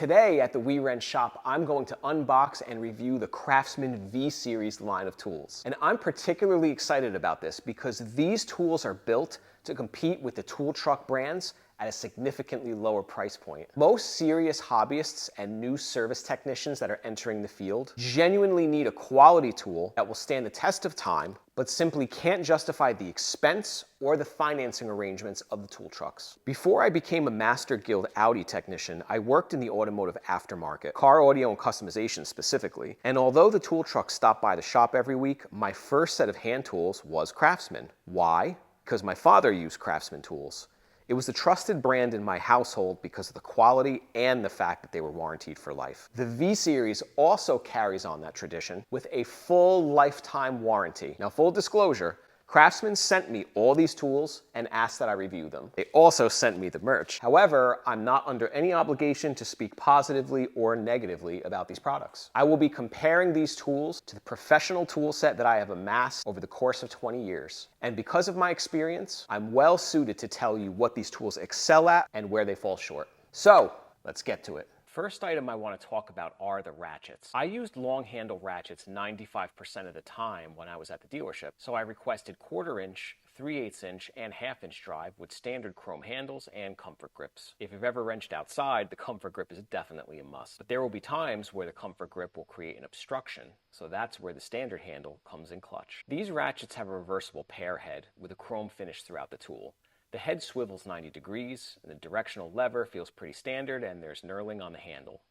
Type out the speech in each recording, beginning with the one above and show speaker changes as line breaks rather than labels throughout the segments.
Today at the WeWrench shop, I'm going to unbox and review the Craftsman V-Series line of tools. And I'm particularly excited about this because these tools are built to compete with the tool truck brands at a significantly lower price point. Most serious hobbyists and new service technicians that are entering the field genuinely need a quality tool that will stand the test of time, but simply can't justify the expense or the financing arrangements of the tool trucks. Before I became a Master Guild Audi technician, I worked in the automotive aftermarket, car audio and customization specifically. And although the tool trucks stopped by the shop every week, my first set of hand tools was Craftsman. Why? Because my father used Craftsman tools. It was a trusted brand in my household because of the quality and the fact that they were warranted for life. The V-Series also carries on that tradition with a full lifetime warranty. Now, full disclosure, Craftsman sent me all these tools and asked that I review them. They also sent me the merch. However, I'm not under any obligation to speak positively or negatively about these products. I will be comparing these tools to the professional tool set that I have amassed over the course of 20 years. And because of my experience, I'm well suited to tell you what these tools excel at and where they fall short. So, let's get to it. First item I want to talk about are the ratchets. I used long handle ratchets 95% of the time when I was at the dealership, so I requested 1/4 inch, 3/8 inch, and 1/2 inch drive with standard chrome handles and comfort grips. If you've ever wrenched outside, the comfort grip is definitely a must. But there will be times where the comfort grip will create an obstruction, so that's where the standard handle comes in clutch. These ratchets have a reversible pear head with a chrome finish throughout the tool. The head swivels 90 degrees, and the directional lever feels pretty standard, and there's knurling on the handle.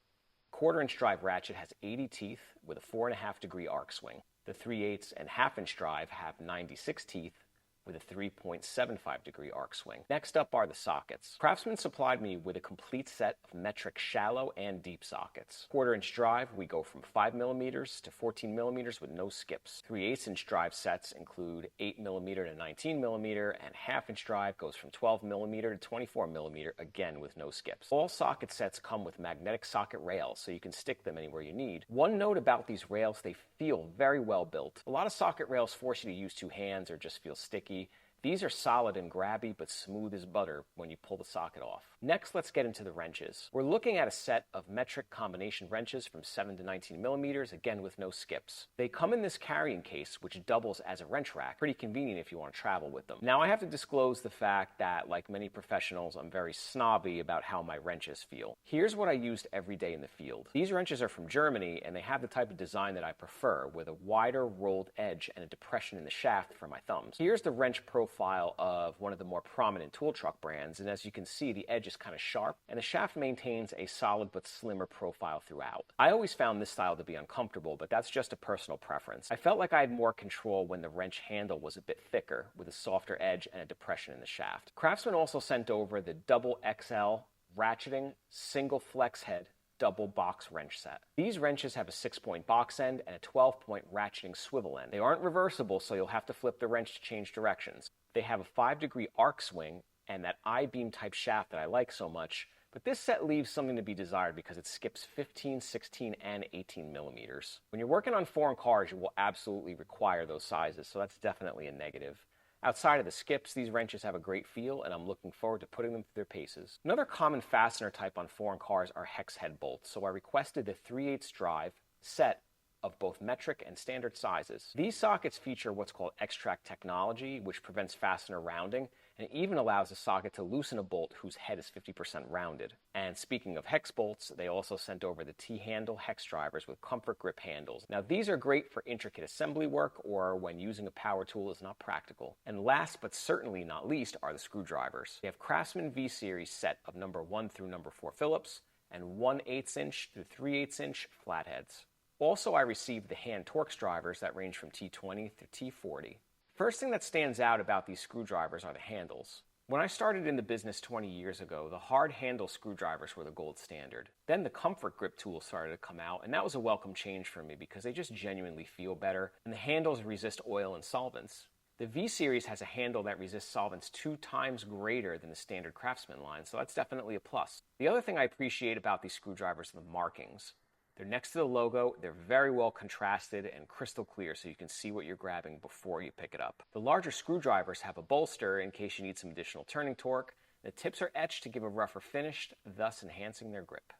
1/4 inch drive ratchet has 80 teeth with a 4.5 degree arc swing. The 3/8 and 1/2 inch drive have 96 teeth with a 3.75 degree arc swing. Next up are the sockets. Craftsman supplied me with a complete set of metric shallow and deep sockets. 1/4 inch drive, we go from 5mm to 14mm with no skips. 3/8 inch drive sets include 8mm to 19mm, and 1/2 inch drive goes from 12mm to 24mm, again with no skips. All socket sets come with magnetic socket rails, so you can stick them anywhere you need. One note about these rails, they feel very well built. A lot of socket rails force you to use 2 hands or just feel sticky. These are solid and grabby, but smooth as butter when you pull the socket off. Next, let's get into the wrenches. We're looking at a set of metric combination wrenches from 7 to 19mm, again with no skips. They come in this carrying case, which doubles as a wrench rack. Pretty convenient if you want to travel with them. Now, I have to disclose the fact that, like many professionals, I'm very snobby about how my wrenches feel. Here's what I used every day in the field. These wrenches are from Germany, and they have the type of design that I prefer, with a wider rolled edge and a depression in the shaft for my thumbs. Here's the wrench profile of one of the more prominent tool truck brands, and as you can see, the edge is kind of sharp, and the shaft maintains a solid but slimmer profile throughout. I always found this style to be uncomfortable, but that's just a personal preference. I felt like I had more control when the wrench handle was a bit thicker, with a softer edge and a depression in the shaft. Craftsman also sent over the double XL ratcheting single flex head double box wrench set. These wrenches have a 6-point box end and a 12-point ratcheting swivel end. They aren't reversible, so you'll have to flip the wrench to change directions. They have a 5-degree arc swing and that I-beam type shaft that I like so much, but this set leaves something to be desired because it skips 15, 16, and 18mm. When you're working on foreign cars, you will absolutely require those sizes, so that's definitely a negative. Outside of the skips, these wrenches have a great feel, and I'm looking forward to putting them through their paces. Another common fastener type on foreign cars are hex head bolts, so I requested the 3/8 drive set of both metric and standard sizes. These sockets feature what's called extract technology, which prevents fastener rounding, and it even allows the socket to loosen a bolt whose head is 50% rounded. And speaking of hex bolts, they also sent over the T-handle hex drivers with comfort grip handles. Now, these are great for intricate assembly work or when using a power tool is not practical. And last but certainly not least are the screwdrivers. They have Craftsman V-Series set of number 1 through number 4 Phillips and 1/8 inch through 3/8 inch flatheads. Also, I received the hand Torx drivers that range from T20 through T40. First thing that stands out about these screwdrivers are the handles. When I started in the business 20 years ago, the hard handle screwdrivers were the gold standard. Then the comfort grip tools started to come out, and that was a welcome change for me because they just genuinely feel better, and the handles resist oil and solvents. The V-Series has a handle that resists solvents 2 times greater than the standard Craftsman line, so that's definitely a plus. The other thing I appreciate about these screwdrivers are the markings. They're next to the logo, they're very well contrasted and crystal clear so you can see what you're grabbing before you pick it up. The larger screwdrivers have a bolster in case you need some additional turning torque. The tips are etched to give a rougher finish, thus enhancing their grip.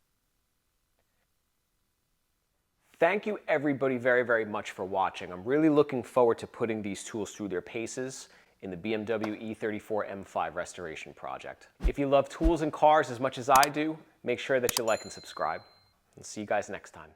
Thank you everybody very much for watching. I'm really looking forward to putting these tools through their paces in the BMW E34 M5 restoration project. If you love tools and cars as much as I do, make sure that you like and subscribe. And see you guys next time.